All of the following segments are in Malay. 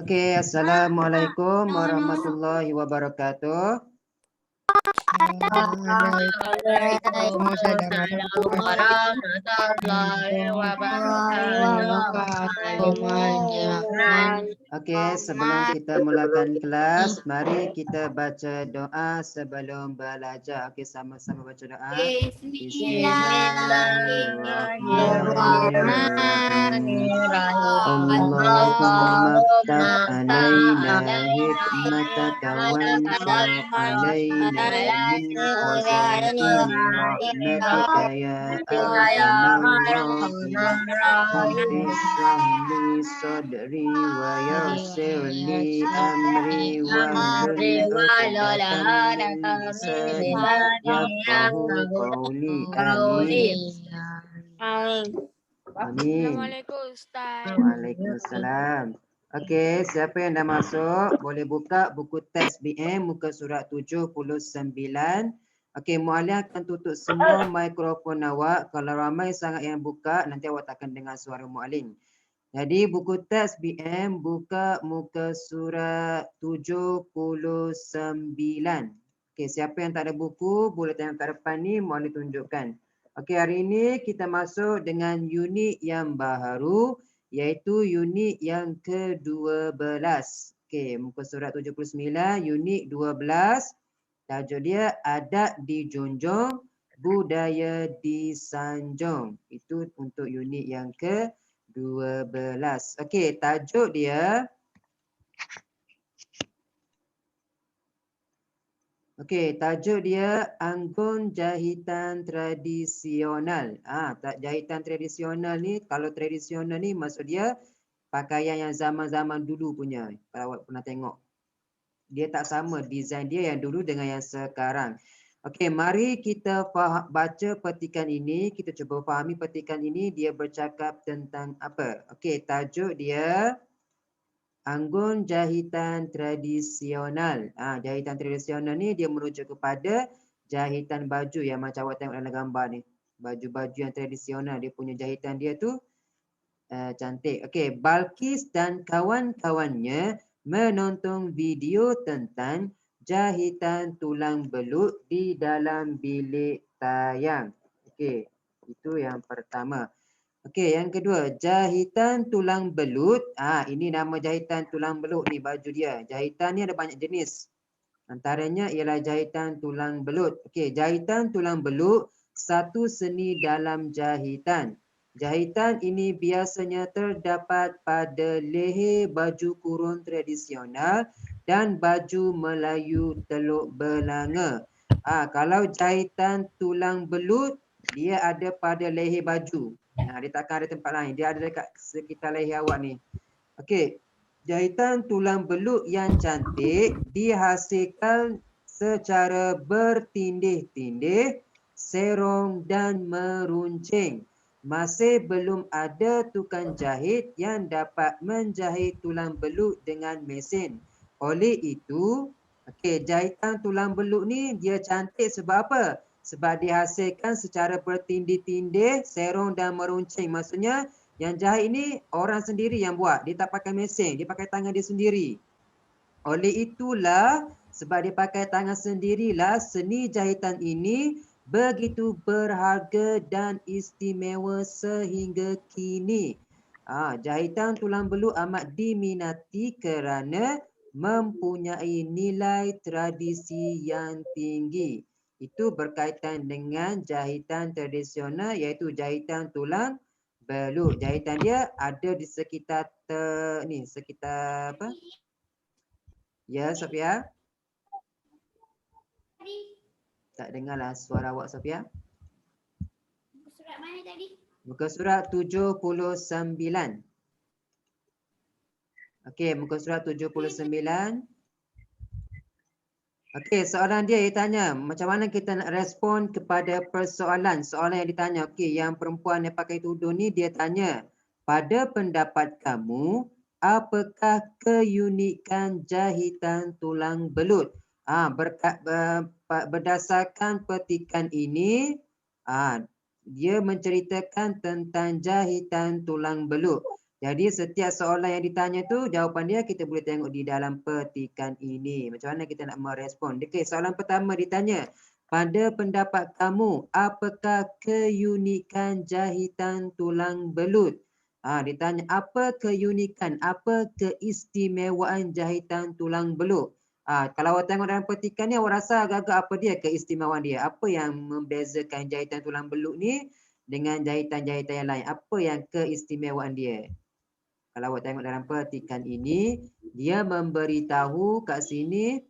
Oke, assalamualaikum warahmatullahi wabarakatuh. Oke, sebelum kita mulakan kelas, mari kita baca doa sebelum belajar. Oke, sama-sama baca doa. Allahumma ftah alaina hikmataka wansur alaina min khazaini rahmatika ya arhamar rahimin. Rabbi shrah li sadri wa yassir li amri wahlul 'uqdatam min lisani yafqahu qawli. Amin. Amin. Assalamualaikum Ustaz. Waalaikumsalam. Okey, siapa yang dah masuk boleh buka buku teks BM muka surat 79. Okey, Muallim akan tutup semua mikrofon awak. Kalau ramai sangat yang buka, nanti awak takkan dengar suara Muallim. Jadi buku teks BM buka muka surat 79. Okey, siapa yang tak ada buku boleh tengok kat depan ni, Muallim tunjukkan. Okey, hari ini kita masuk dengan unit yang baru iaitu unit yang ke-12. Okey, muka surat 79, unit 12. Tajuk dia adat dijunjung, budaya disanjung. Itu untuk unit yang ke-12. Okey, tajuk dia anggun jahitan tradisional. Jahitan tradisional ni, kalau tradisional ni maksud dia pakaian yang zaman-zaman dulu punya. Kalau awak pernah tengok. Dia tak sama design dia yang dulu dengan yang sekarang. Okey, mari kita baca petikan ini. Kita cuba fahami petikan ini dia bercakap tentang apa. Okey, tajuk dia anggun jahitan tradisional. Jahitan tradisional ni dia merujuk kepada jahitan baju yang macam awak tengok dalam gambar ni. Baju-baju yang tradisional, dia punya jahitan dia tu cantik. Okey, Balkis dan kawan-kawannya menonton video tentang jahitan tulang belut di dalam bilik tayang. Okey, itu yang pertama. Okey, yang kedua, jahitan tulang belut. Ini nama jahitan tulang belut ni, baju dia. Jahitan ni ada banyak jenis. Antaranya ialah jahitan tulang belut. Okey, jahitan tulang belut satu seni dalam jahitan. Jahitan ini biasanya terdapat pada leher baju kurung tradisional dan baju Melayu Teluk Belanga. Kalau jahitan tulang belut, dia ada pada leher baju. Dia takkan ada tempat lain. Dia ada dekat sekitar leher awak ni. Okey. Jahitan tulang belut yang cantik dihasilkan secara bertindih-tindih, serong dan meruncing. Masih belum ada tukang jahit yang dapat menjahit tulang belut dengan mesin. Oleh itu, jahitan tulang belut ni dia cantik sebab apa? Sebab dihasilkan secara bertindih-tindih, serong dan meruncing. Maksudnya yang jahit ni orang sendiri yang buat. Dia tak pakai mesin. Dia pakai tangan dia sendiri. Oleh itulah, sebab dia pakai tangan sendirilah, seni jahitan ini begitu berharga dan istimewa sehingga kini. Jahitan tulang belut amat diminati kerana mempunyai nilai tradisi yang tinggi. Itu berkaitan dengan jahitan tradisional iaitu jahitan tulang belut. Jahitan dia ada di sekitar sekitar apa? Ya, Sofia. Tak dengarlah suara awak, Sofia. Muka surat mana tadi? Muka surat 79. Okey, muka surat 79. Okey, soalan dia tanya, macam mana kita nak respon kepada persoalan, soalan yang ditanya. Okey, yang perempuan yang pakai tudung ni dia tanya, pada pendapat kamu, apakah keunikan jahitan tulang belut? Berdasarkan petikan ini, dia menceritakan tentang jahitan tulang belut. Jadi setiap soalan yang ditanya tu jawapan dia kita boleh tengok di dalam petikan ini. Macam mana kita nak merespon? Okey, soalan pertama ditanya, pada pendapat kamu apakah keunikan jahitan tulang belut? Ditanya apa keunikan, apa keistimewaan jahitan tulang belut? Kalau awak tengok dalam petikan ni awak rasa agak-agak apa dia keistimewaan dia? Apa yang membezakan jahitan tulang belut ni dengan jahitan-jahitan yang lain? Apa yang keistimewaan dia? Kalau awak tengok dalam petikan ini, dia memberitahu kat sini,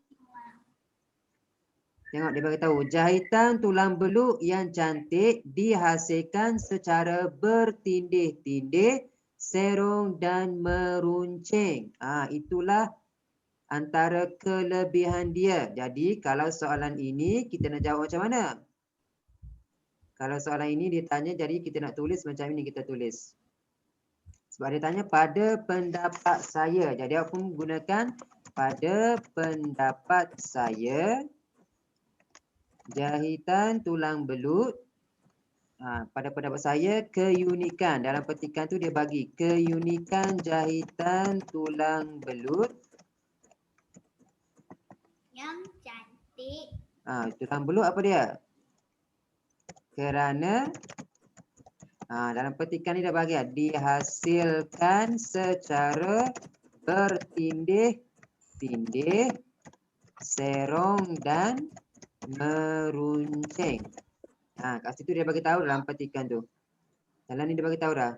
tengok dia beritahu, jahitan tulang beluk yang cantik dihasilkan secara bertindih-tindih, serong dan meruncing. Itulah antara kelebihan dia. Jadi kalau soalan ini kita nak jawab macam mana? Kalau soalan ini ditanya, jadi kita nak tulis macam ini kita tulis. Sebab dia tanya pada pendapat saya. Jadi aku gunakan pada pendapat saya jahitan tulang belut. Pada pendapat saya keunikan. Dalam petikan tu dia bagi keunikan jahitan tulang belut. Yang cantik. Tulang belut apa dia? Kerana dalam petikan ni dia bagi dihasilkan secara bertindih-tindih, serong dan meruncing. Kat situ dia bagi tahu dalam petikan tu. Dalam ni dia bagi tahu dah.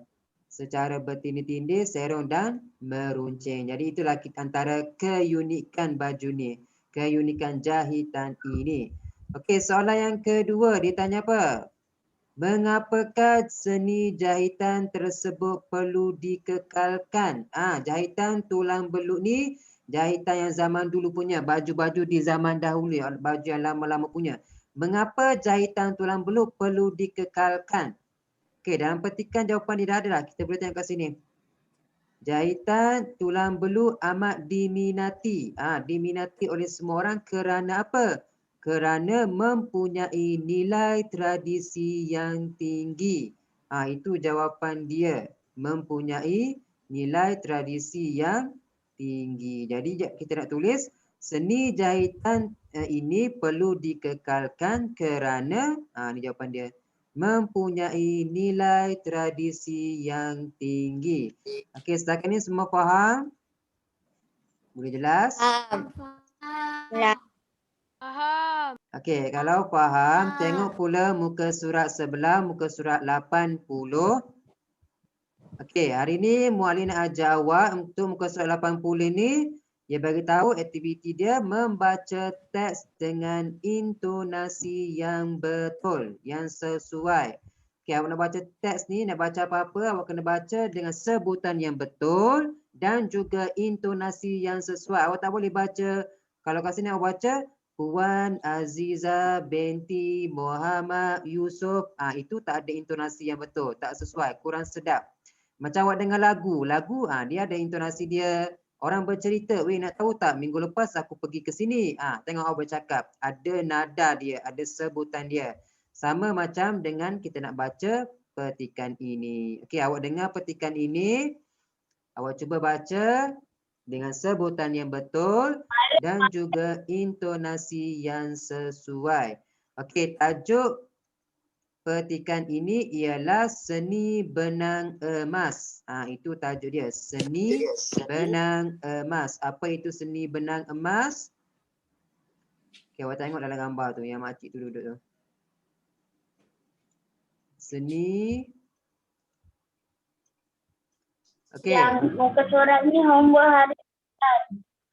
Secara bertindih-tindih, serong dan meruncing. Jadi itulah antara keunikan baju ni. Keunikan jahitan ini. Okey, soalan yang kedua ditanya apa? Mengapakah seni jahitan tersebut perlu dikekalkan? Jahitan tulang belut ni jahitan yang zaman dulu punya, baju-baju di zaman dahulu, baju yang lama-lama punya. Mengapa jahitan tulang belut perlu dikekalkan? Okey, dalam petikan jawapan dia dah ada dah. Kita boleh tengok kat sini. Jahitan tulang belut amat diminati. Diminati oleh semua orang kerana apa? Kerana mempunyai nilai tradisi yang tinggi. Itu jawapan dia. Mempunyai nilai tradisi yang tinggi. Jadi kita nak tulis seni jahitan ini perlu dikekalkan kerana ini jawapan dia. Mempunyai nilai tradisi yang tinggi. Okey, setakat ni semua faham? Boleh jelas? Faham. Okey, kalau faham, tengok pula muka surat sebelah, muka surat 80. Okey, hari ni Muallim nak ajar awak untuk muka surat 80 ni, dia bagi tahu aktiviti dia membaca teks dengan intonasi yang betul, yang sesuai. Okey, awak nak baca teks ni, nak baca apa-apa, awak kena baca dengan sebutan yang betul dan juga intonasi yang sesuai. Awak tak boleh baca, kalau kat sini awak baca Puan Aziza binti Muhammad Yusuf, itu tak ada intonasi yang betul, tak sesuai, kurang sedap. Macam awak dengar lagu, dia ada intonasi dia. Orang bercerita, weh nak tahu tak minggu lepas aku pergi ke sini. Tengok awak bercakap, ada nada dia, ada sebutan dia. Sama macam dengan kita nak baca petikan ini. Okey, awak dengar petikan ini, awak cuba baca dengan sebutan yang betul dan juga intonasi yang sesuai. Okey, tajuk petikan ini ialah seni benang emas. Itu tajuk dia, seni benang emas. Apa itu seni benang emas? Okay, awak tengok dalam gambar tu yang makcik tu duduk tu. Seni. Okey. Yang muka surat ni homework hari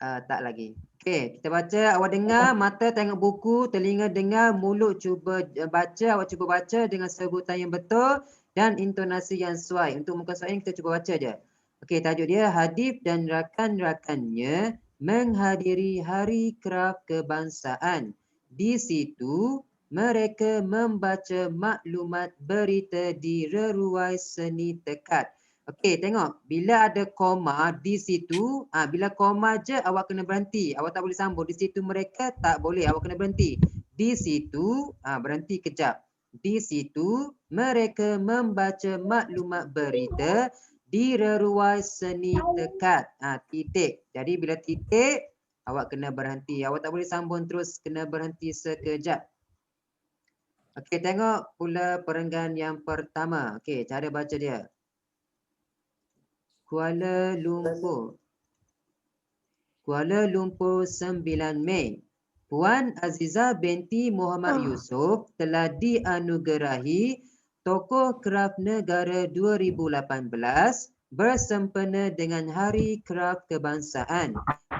Tak lagi. Okey, kita baca, awak dengar, mata tengok buku, telinga dengar, mulut cuba baca, awak cuba baca dengan sebutan yang betul dan intonasi yang sesuai. Untuk muka surat ini kita cuba baca je. Okey, tajuk dia Hadif dan rakan-rakannya menghadiri Hari Kraf Kebangsaan. Di situ mereka membaca maklumat berita di reruai seni tekad. Okey, tengok. Bila ada koma di situ, bila koma je awak kena berhenti. Awak tak boleh sambung. Di situ mereka tak boleh. Awak kena berhenti. Di situ, berhenti kejap. Di situ mereka membaca maklumat berita di reruai seni tekat. Titik. Jadi bila titik, awak kena berhenti. Awak tak boleh sambung terus, kena berhenti sekejap. Okey, tengok pula perenggan yang pertama. Okey, cara baca dia. Kuala Lumpur. Kuala Lumpur 9 Mei. Puan Aziza binti Muhammad Yusof telah dianugerahi Tokoh Kraf Negara 2018 bersempena dengan Hari Kraf Kebangsaan.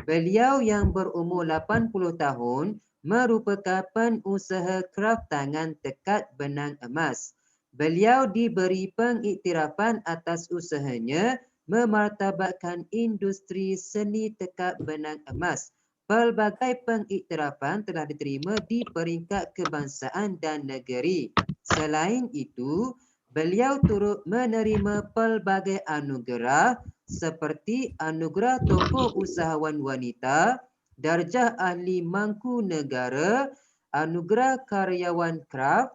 Beliau yang berumur 80 tahun merupakan pengusaha kraf tangan tekat benang emas. Beliau diberi pengiktirafan atas usahanya memartabatkan industri seni tekat benang emas. Pelbagai pengiktirafan telah diterima di peringkat kebangsaan dan negeri. Selain itu, beliau turut menerima pelbagai anugerah seperti Anugerah Tokoh Usahawan Wanita, Darjah Ahli Mangku Negara, Anugerah Karyawan Kraf,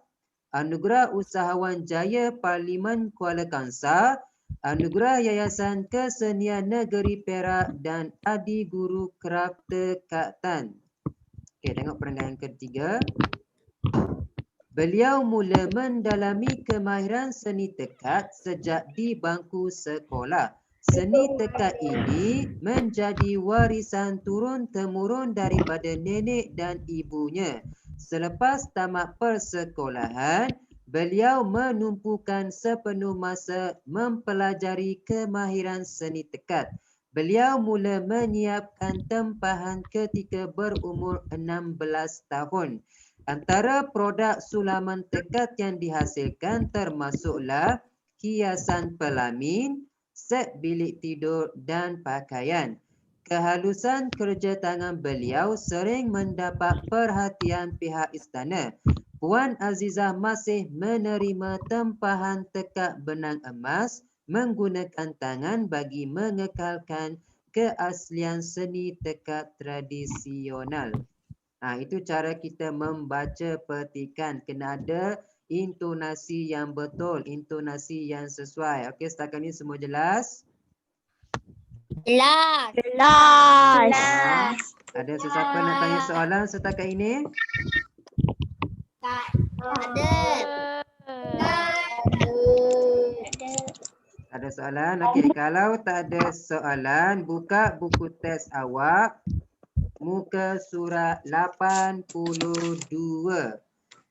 Anugerah Usahawan Jaya Parlimen Kuala Kangsar, Anugerah Yayasan Kesenian Negeri Perak dan Adi Guru Kraf Tekatan. Okey, tengok perenggan yang ketiga. Beliau mula mendalami kemahiran seni tekat sejak di bangku sekolah. Seni tekat ini menjadi warisan turun-temurun daripada nenek dan ibunya. Selepas tamat persekolahan, beliau menumpukan sepenuh masa mempelajari kemahiran seni tekat. Beliau mula menyiapkan tempahan ketika berumur 16 tahun. Antara produk sulaman tekat yang dihasilkan termasuklah hiasan pelamin, set bilik tidur dan pakaian. Kehalusan kerja tangan beliau sering mendapat perhatian pihak istana. Puan Azizah masih menerima tempahan tekat benang emas menggunakan tangan bagi mengekalkan keaslian seni tekat tradisional. Itu cara kita membaca petikan. Kena ada intonasi yang betul, intonasi yang sesuai. Okey, setakat ini semua jelas? Jelas. Ada sesiapa nak tanya soalan setakat ini? Ada. Ada soalan? Okey, kalau tak ada soalan, buka buku teks awak. Muka surat 82.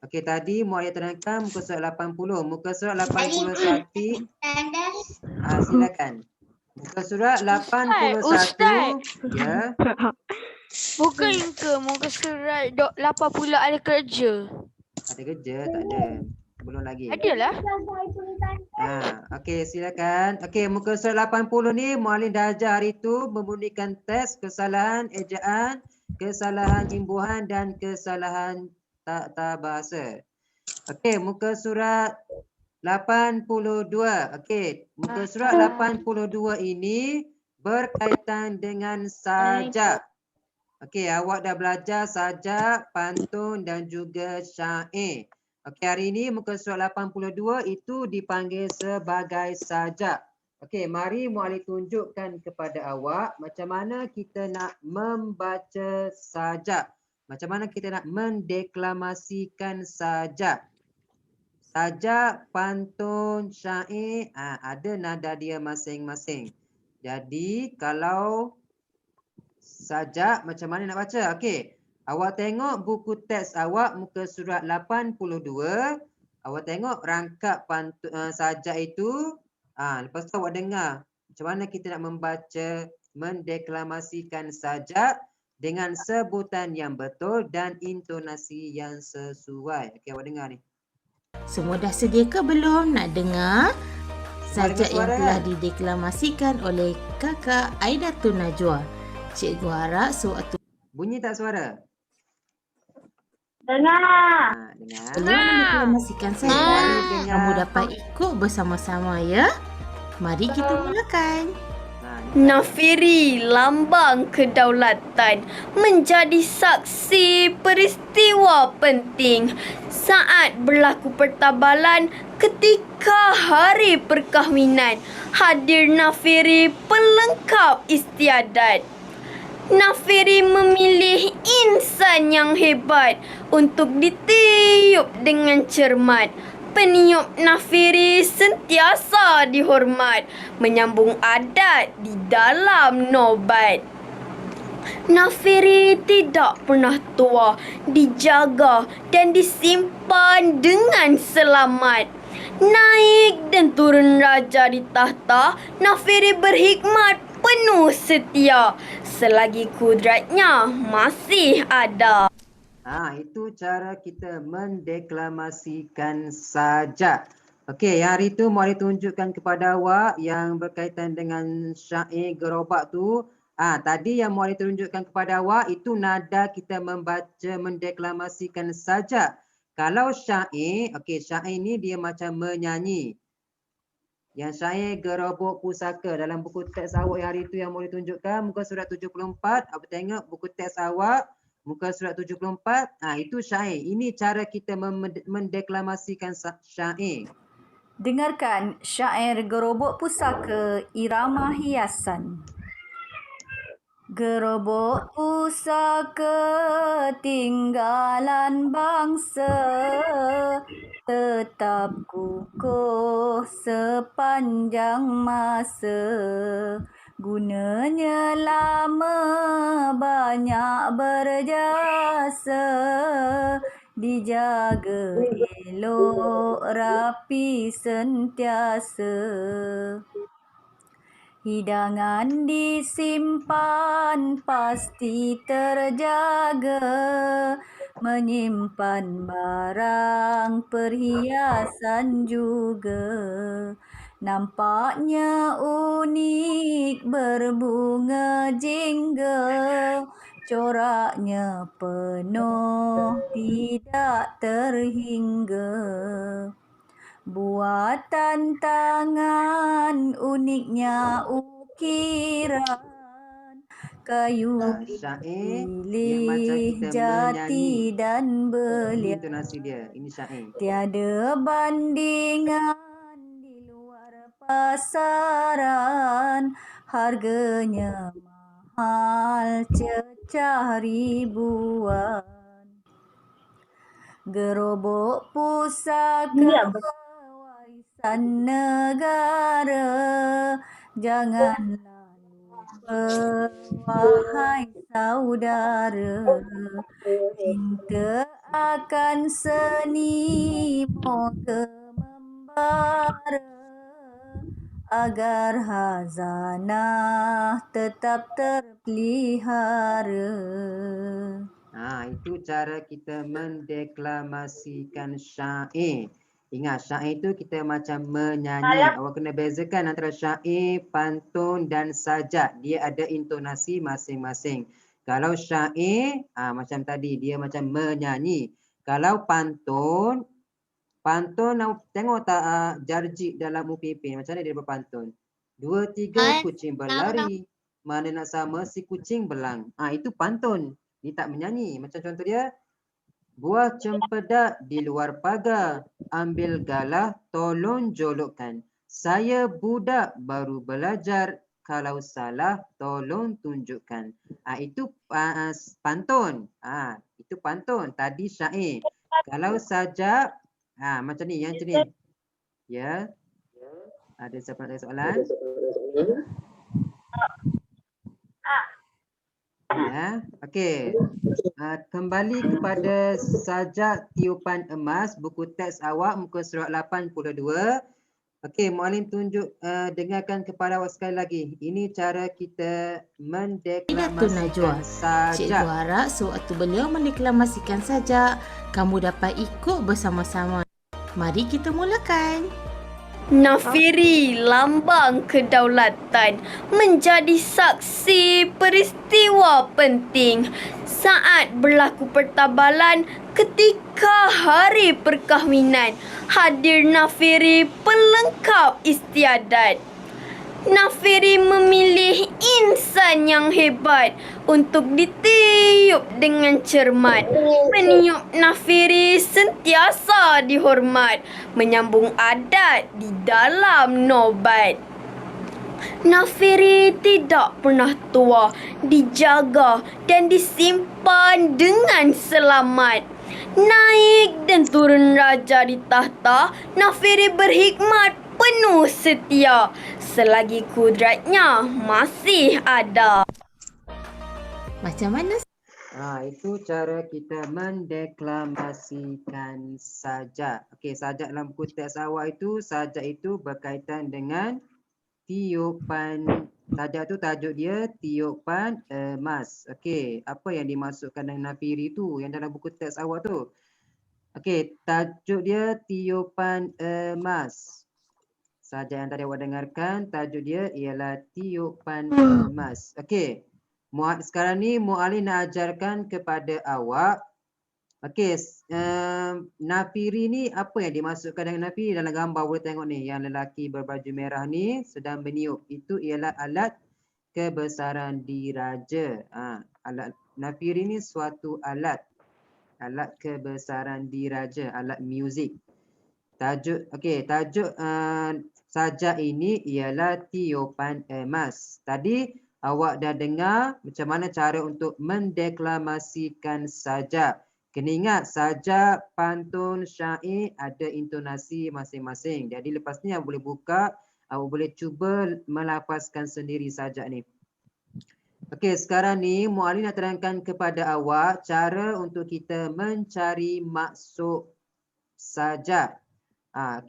Okey, tadi Muayyad terangkan muka surat 80. Muka surat 81. Silakan. Muka surat 81. Ustaz. Ya. Bukan ke muka surat 80 ada kerja? Ada kerja? Tak ada. Belum lagi. Adalah. Okey, silakan. Okey, muka surat 80 ni Muallim dah ajar hari tu membunyikan teks kesalahan ejaan, kesalahan imbuhan dan kesalahan tata bahasa. Okey, muka surat 82. Okey, muka surat 82 ini berkaitan dengan sajak. Okey, awak dah belajar sajak, pantun dan juga syair. Okey, hari ini muka surat 82 itu dipanggil sebagai sajak. Okey, mari Muallim tunjukkan kepada awak macam mana kita nak membaca sajak. Macam mana kita nak mendeklamasikan sajak. Sajak, pantun, syair, ada nada dia masing-masing. Jadi, kalau sajak macam mana nak baca? Okey. Awak tengok buku teks awak muka surat 82. Awak tengok rangkap sajak itu. Lepas tu awak dengar macam mana kita nak membaca, mendeklamasikan sajak dengan sebutan yang betul dan intonasi yang sesuai. Okey, awak dengar ni. Semua dah sedia ke belum nak dengar sajak yang telah dideklamasikan oleh Kakak Aidatun Najwa? Cikgu harap sewaktu bunyi tak suara? Dengar. Dengar. Belum mendeklamasikan sajak, kamu dapat ikut bersama-sama ya. Mari kita mulakan. Nafiri, lambang kedaulatan, menjadi saksi peristiwa penting saat berlaku pertabalan ketika hari perkahwinan. Hadir Nafiri pelengkap istiadat. Nafiri memilih insan yang hebat untuk ditiup dengan cermat. Peniup Nafiri sentiasa dihormat, menyambung adat di dalam nobat. Nafiri tidak pernah tua, dijaga dan disimpan dengan selamat. Naik dan turun raja di tahta, Nafiri berhikmat penuh setia, selagi kudratnya masih ada. Itu cara kita mendeklamasikan sajak. Okey, yang hari tu Mari tunjukkan kepada awak yang berkaitan dengan syair gerobak tu. Tadi yang Mari tunjukkan kepada awak itu nada kita membaca mendeklamasikan sajak. Kalau syair, syair ni dia macam menyanyi. Yang syair gerobok pusaka dalam buku teks awak yang hari tu yang Mari tunjukkan muka surat 74. Apa tengok buku teks awak muka surat 74, itu syair. Ini cara kita mendeklamasikan syair. Dengarkan syair gerobok pusaka irama hiasan. Gerobok pusaka tinggalan bangsa, tetap kukuh sepanjang masa. Gunanya lama, banyak berjasa, dijaga elok rapi sentiasa. Hidangan disimpan pasti terjaga, menyimpan barang perhiasan juga. Nampaknya unik berbunga jingga, coraknya penuh tidak terhingga. Buatan tangan uniknya ukiran, kayu pilih jati dan belian. Intonasi dia, ini syair. Tiada bandingan pasaran, harganya mahal cecah ribuan. Gerobok pusaka warisan negara, janganlah lupa wahai saudara. Cinta akan seni moga membara, agar hazanah tetap terpelihara. Itu cara kita mendeklamasikan syair. Ingat, syair itu kita macam menyanyi. Awak kena bezakan antara syair, pantun dan sajak. Dia ada intonasi masing-masing. Kalau syair, macam tadi, dia macam menyanyi. Kalau pantun, tengok tak jarjik dalam UPP macam mana dia berpantun. 2, 3 kucing berlari, mana nak sama si kucing belang. Itu pantun. Dia tak menyanyi. Macam contoh dia, buah cempedak di luar pagar, ambil galah tolong jolokkan. Saya budak baru belajar, kalau salah tolong tunjukkan. Itu pantun. Itu pantun. Tadi syair. Kalau sajak, macam ni, yang macam ni. Ya. Ada siapa nak tanya soalan? Ya. Okey. Kembali kepada sajak tiupan emas, buku teks awak muka surat 82. Okey, Muallim tunjuk dengarkan kepada awak sekali lagi. Ini cara kita mendeklamasikan sajak. Cikgu harap sewaktu beliau mendeklamasikan sajak, kamu dapat ikut bersama-sama. Mari kita mulakan. Nafiri, lambang kedaulatan, menjadi saksi peristiwa penting saat berlaku pertabalan ketika hari perkahwinan. Hadir Nafiri pelengkap istiadat. Nafiri memilih insan yang hebat untuk ditiup dengan cermat. Peniup nafiri sentiasa dihormat, menyambung adat di dalam nobat. Nafiri tidak pernah tua, dijaga dan disimpan dengan selamat. Naik dan turun raja di tahta, Nafiri berhikmat penuh setia, selagi kudratnya masih ada. Macam mana? Itu cara kita mendeklamasikan sajak. Okey, sajak dalam buku teks awal itu, sajak itu berkaitan dengan tiupan. Sajak tu tajuk dia tiupan emas. Okey, apa yang dimasukkan dengan nafiri tu yang dalam buku teks awal tu? Okey, tajuk dia tiupan emas. Sajak yang tadi awak dengarkan, tajuk dia ialah tiupan emas. Okey. Sekarang ni Mu'allim nak ajarkan kepada awak. Okey, nafiri ni apa yang dimasukkan dengan nafiri? Dalam gambar boleh tengok ni, yang lelaki berbaju merah ni sedang meniup. Itu ialah alat kebesaran diraja. Alat nafiri ni suatu alat kebesaran diraja, alat muzik. Tajuk sajak ini ialah tiupan emas. Tadi awak dah dengar macam mana cara untuk mendeklamasikan sajak. Kena ingat sajak, pantun, syair ada intonasi masing-masing. Jadi lepas ni awak boleh buka, awak boleh cuba melafazkan sendiri sajak ni. Okey, sekarang ni Mu'allim nak terangkan kepada awak cara untuk kita mencari maksud sajak.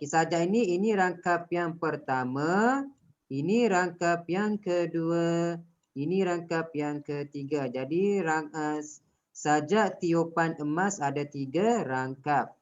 Sajak ini rangkap yang pertama, ini rangkap yang kedua, ini rangkap yang ketiga. Jadi sajak tiupan emas ada 3 rangkap.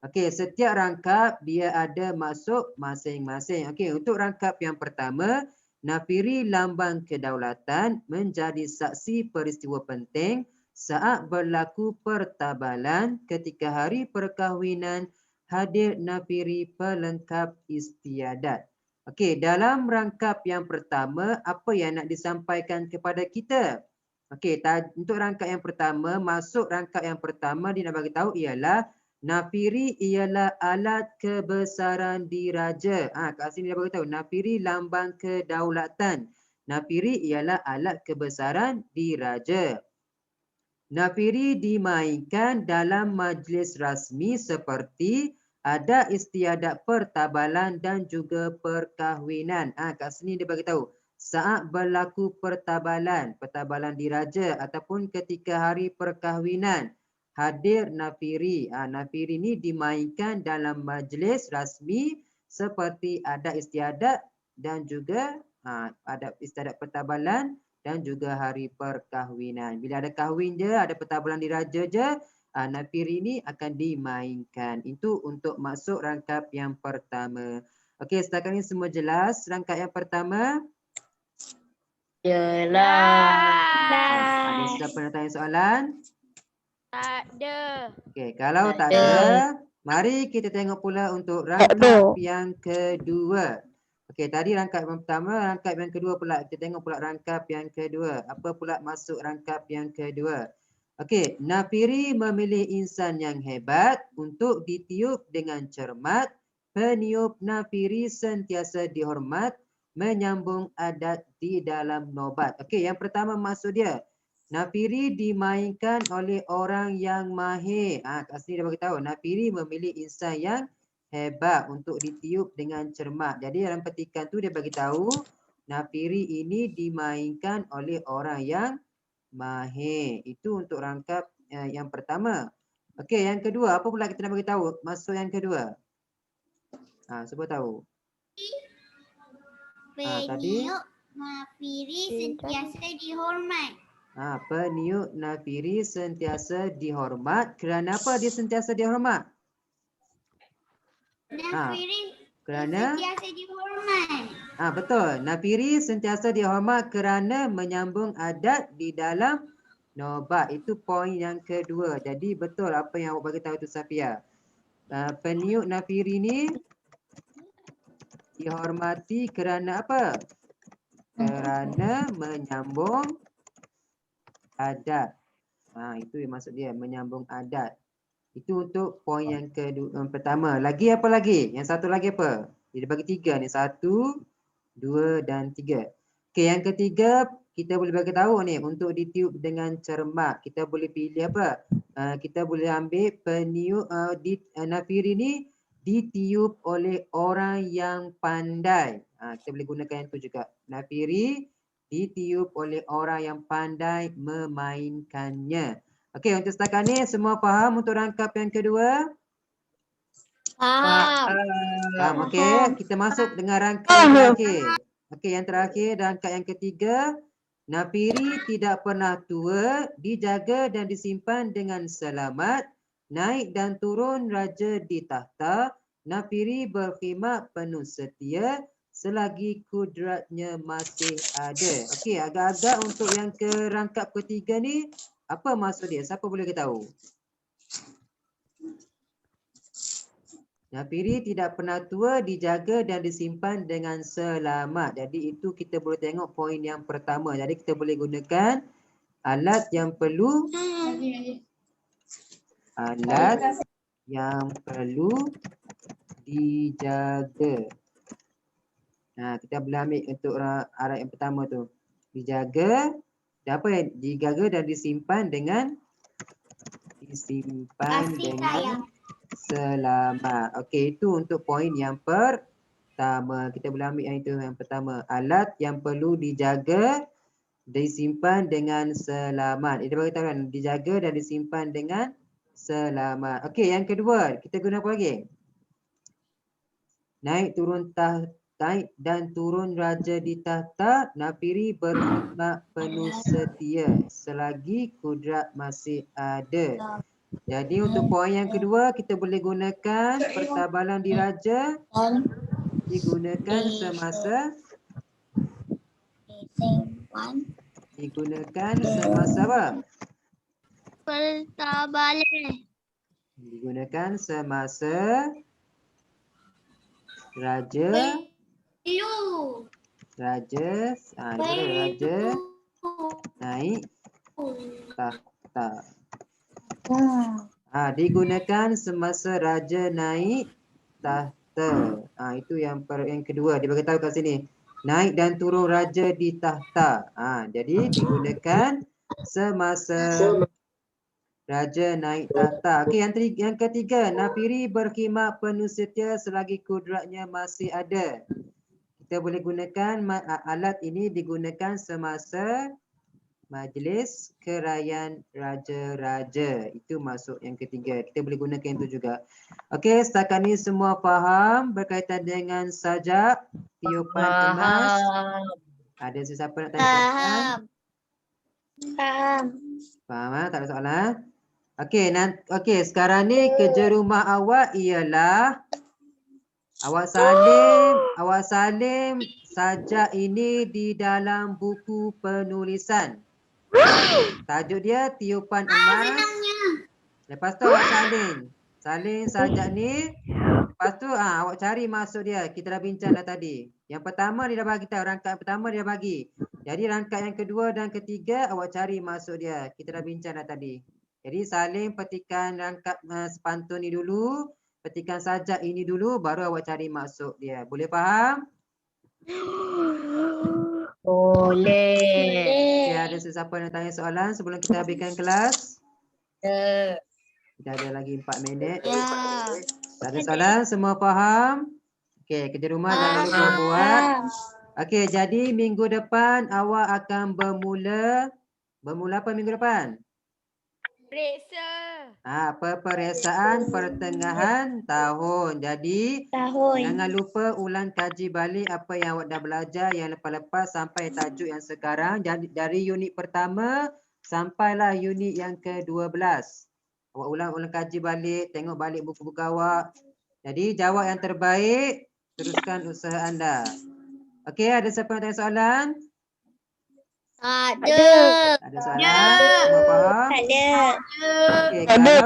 Okey, setiap rangkap dia ada maksud masing-masing. Okey, untuk rangkap yang pertama, nafiri lambang kedaulatan menjadi saksi peristiwa penting saat berlaku pertabalan ketika hari perkahwinan hadir nafiri pelengkap istiadat. Okey, dalam rangkap yang pertama, apa yang nak disampaikan kepada kita? Okey, untuk rangkap yang pertama, masuk rangkap yang pertama dia nak bagi tahu ialah nafiri ialah alat kebesaran diraja. Kat sini dia bagi tahu nafiri lambang kedaulatan. Nafiri ialah alat kebesaran diraja. Nafiri dimainkan dalam majlis rasmi seperti ada istiadat pertabalan dan juga perkahwinan. Kat sini dia bagi tahu saat berlaku pertabalan diraja ataupun ketika hari perkahwinan hadir nafiri. Nafiri ni dimainkan dalam majlis rasmi seperti ada istiadat dan juga ada istiadat pertabalan dan juga hari perkahwinan. Bila ada kahwin je, ada pertabalan diraja je, nafiri ini akan dimainkan. Itu untuk masuk rangkap yang pertama. Okey, setakat ini semua jelas rangkap yang pertama? Ada siapa nak tanya soalan? Tak ada. Okey, kalau tak ada, mari kita tengok pula untuk rangkap yang kedua. Okey, tadi rangkap yang pertama, rangkap yang kedua pula. Kita tengok pula rangkap yang kedua. Apa pula masuk rangkap yang kedua? Okey, nafiri memilih insan yang hebat untuk ditiup dengan cermat. Peniup nafiri sentiasa dihormat, menyambung adat di dalam nobat. Okey, yang pertama maksud dia, nafiri dimainkan oleh orang yang mahir. Kat sini dia beritahu, nafiri memilih insan yang hebat untuk ditiup dengan cermat. Jadi dalam petikan tu dia bagi tahu nafiri ini dimainkan oleh orang yang mahir. Itu untuk rangkap yang pertama. Okey, yang kedua apa pula kita nak bagi tahu? Maksud yang kedua. Cuba tahu. Peniup nafiri sentiasa dihormat. Peniup nafiri sentiasa dihormat. Kerana apa dia sentiasa dihormat? Nafiri Kerana sentiasa dihormat. Betul. Nafiri sentiasa dihormat kerana menyambung adat di dalam nobat. Itu poin yang kedua. Jadi betul apa yang awak bagi tahu tu Safia. Peniup nafiri ni dihormati kerana apa? Kerana menyambung adat. Itu yang maksud dia, menyambung adat. Itu untuk poin yang pertama. Lagi apa lagi? Yang satu lagi apa? Dia bagi 3 ni. 1, 2 dan 3. Okey, yang ketiga kita boleh bagi tahu ni untuk ditiup dengan cermat. Kita boleh pilih apa? Kita boleh ambil peniup nafiri ni ditiup oleh orang yang pandai. Kita boleh gunakan yang tu juga. Nafiri ditiup oleh orang yang pandai memainkannya. Okey, untuk setakat ni semua faham untuk rangkap yang kedua? Faham. Okey, kita masuk dengan rangkap yang terakhir. Okey, yang terakhir rangkap yang ketiga. Nafiri tidak pernah tua, dijaga dan disimpan dengan selamat. Naik dan turun raja di tahta. Nafiri berkhidmat penuh setia selagi kudratnya masih ada. Okey, agak-agak untuk yang rangkap ketiga ni, apa maksud dia? Siapa boleh tahu? Nafiri tidak pernah tua, dijaga dan disimpan dengan selamat. Jadi itu kita boleh tengok poin yang pertama. Jadi kita boleh gunakan alat yang perlu dijaga. Kita boleh ambil untuk alat yang pertama tu. Dijaga. Dan apa yang dijaga dan disimpan dengan selamat. Okey, itu untuk poin yang pertama. Kita boleh ambil yang itu yang pertama. Alat yang perlu dijaga, disimpan dengan selamat. Kita beritahu kan, dijaga dan disimpan dengan selamat. Okey, yang kedua, kita guna apa lagi? Naik dan turun raja di tahta, Nafiri berkhidmat penuh setia selagi kudrat masih ada. Jadi untuk poin yang kedua kita boleh gunakan pertabalan diraja digunakan semasa apa? Pertabalan. Digunakan semasa raja naik tahta. Digunakan semasa raja naik tahta. Itu yang kedua. Dia beritahu kat sini. Naik dan turun raja di tahta. Jadi digunakan semasa raja naik tahta. Okey, yang ketiga, Nafiri berkhidmat penuh setia selagi kudratnya masih ada. Kita boleh gunakan alat ini digunakan semasa majlis kerajaan raja-raja. Itu masuk yang ketiga. Kita boleh gunakan itu juga. Okey, setakat ni semua faham berkaitan dengan sajak tiupan emas. Ada sesiapa nak tanya soalan? Faham? Tak ada soalan? Okey, sekarang ni kerja rumah awak ialah awak salin sajak ini di dalam buku penulisan. Tajuk dia tiupan emas. Lepas tu awak salin sajak ni. Lepas tu awak cari maksud dia. Kita dah bincang dah tadi. Yang pertama dia dah bagi tahu, rangkap pertama dia dah bagi. Jadi rangkap yang kedua dan ketiga awak cari maksud dia. Kita dah bincang dah tadi. Jadi salin petikan rangkap sepantun ni dulu. Petikan sajak ini dulu, baru awak cari maksud dia. Boleh faham? Boleh. Okay, ada sesiapa yang tanya soalan sebelum kita habiskan kelas? Kita ada lagi 4 minit. Tak ada soalan? Semua faham? Okey, kerja rumah jangan lupa buat. Okey, jadi minggu depan awak akan bermula apa minggu depan? Periksa. Peperiksaan pertengahan tahun. Jadi jangan lupa ulang kaji balik apa yang awak dah belajar yang lepas-lepas sampai tajuk yang sekarang. Jadi dari unit pertama sampailah unit yang ke-12. Awak ulang kaji balik, tengok balik buku-buku awak. Jadi jawab yang terbaik, teruskan usaha anda. Okey, ada siapa yang tanya soalan? Ada. Ada soalan? Semua faham? Ada. Okay, tak ada.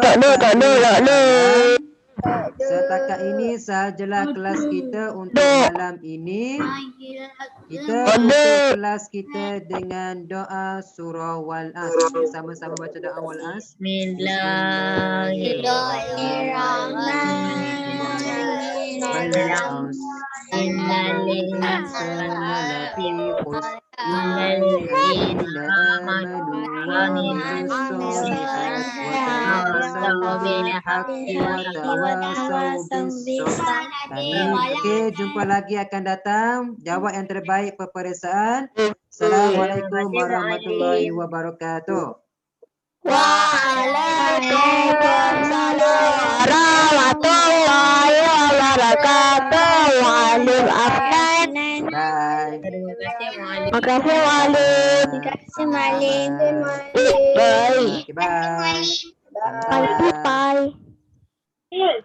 Setakat ini sahajalah kelas kita untuk malam ini. Kita tutup kelas kita dengan doa surah Wal-As. Kita sama-sama baca doa Wal-As. Bismillahirrahmanirrahim. Okey, jumpa lagi akan datang. Jawab yang terbaik peperiksaan. Assalamualaikum warahmatullahi wabarakatuh. Waalaikumsalam warahmatullahi wabarakatuh. Walim Afnan. Bye. Terima kasih Walim. Terima kasih Malim. Bye. Okay, bye. Bye. Bye.